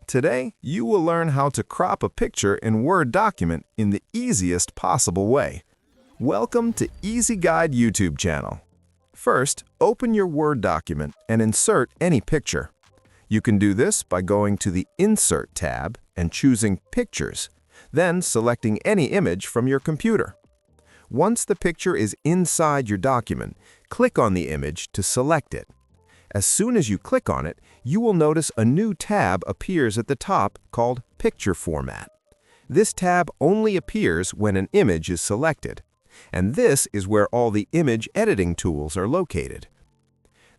Today, you will learn how to crop a picture in Word document in the easiest possible way. Welcome to Easy Guide YouTube channel. First, open your Word document and insert any picture. You can do this by going to the Insert tab and choosing Pictures, then selecting any image from your computer. Once the picture is inside your document, click on the image to select it. As soon as you click on it, you will notice a new tab appears at the top called Picture Format. This tab only appears when an image is selected, and this is where all the image editing tools are located.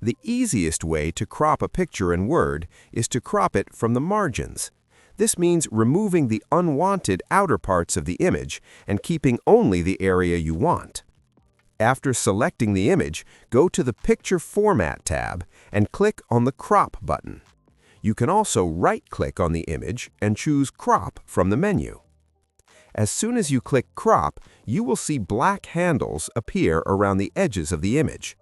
The easiest way to crop a picture in Word is to crop it from the margins. This means removing the unwanted outer parts of the image and keeping only the area you want. After selecting the image, go to the Picture Format tab and click on the Crop button. You can also right-click on the image and choose Crop from the menu. As soon as you click Crop, you will see black handles appear around the edges of the image.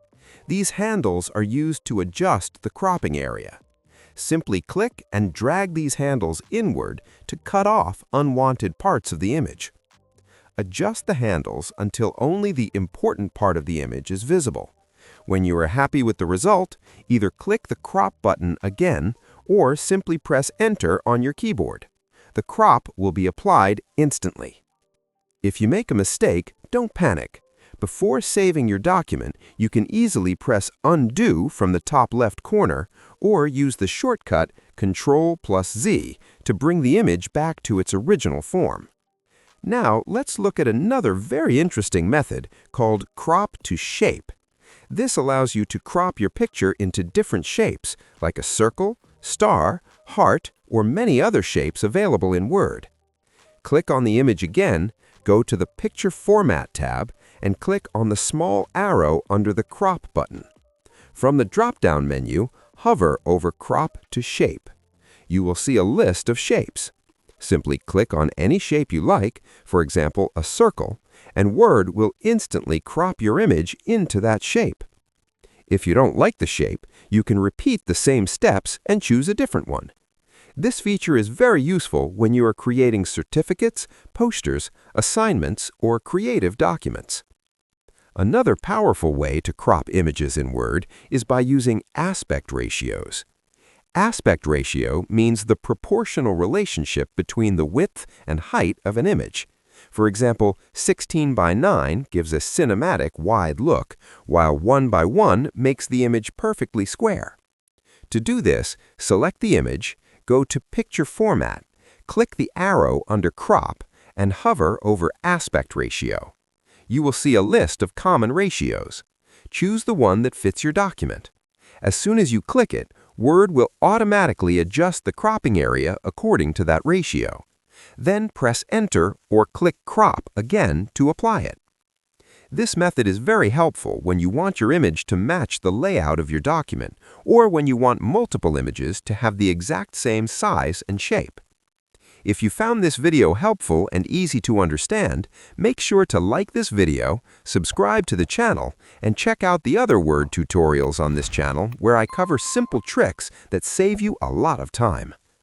These handles are used to adjust the cropping area. Simply click and drag these handles inward to cut off unwanted parts of the image. Adjust the handles until only the important part of the image is visible. When you are happy with the result, either click the Crop button again or simply press Enter on your keyboard. The crop will be applied instantly. If you make a mistake, don't panic. Before saving your document, you can easily press Undo from the top left corner or use the shortcut Ctrl+Z to bring the image back to its original form. Now, let's look at another very interesting method called Crop to Shape. This allows you to crop your picture into different shapes, like a circle, star, heart, or many other shapes available in Word. Click on the image again, go to the Picture Format tab, and click on the small arrow under the Crop button. From the drop-down menu, hover over Crop to Shape. You will see a list of shapes. Simply click on any shape you like, for example, a circle, and Word will instantly crop your image into that shape. If you don't like the shape, you can repeat the same steps and choose a different one. This feature is very useful when you are creating certificates, posters, assignments, or creative documents. Another powerful way to crop images in Word is by using aspect ratios. Aspect ratio means the proportional relationship between the width and height of an image. For example, 16:9 gives a cinematic wide look, while 1:1 makes the image perfectly square. To do this, select the image, go to Picture Format, click the arrow under Crop, and hover over Aspect Ratio. You will see a list of common ratios. Choose the one that fits your document. As soon as you click it, Word will automatically adjust the cropping area according to that ratio. Then press Enter or click Crop again to apply it. This method is very helpful when you want your image to match the layout of your document or when you want multiple images to have the exact same size and shape. If you found this video helpful and easy to understand, make sure to like this video, subscribe to the channel, and check out the other Word tutorials on this channel where I cover simple tricks that save you a lot of time.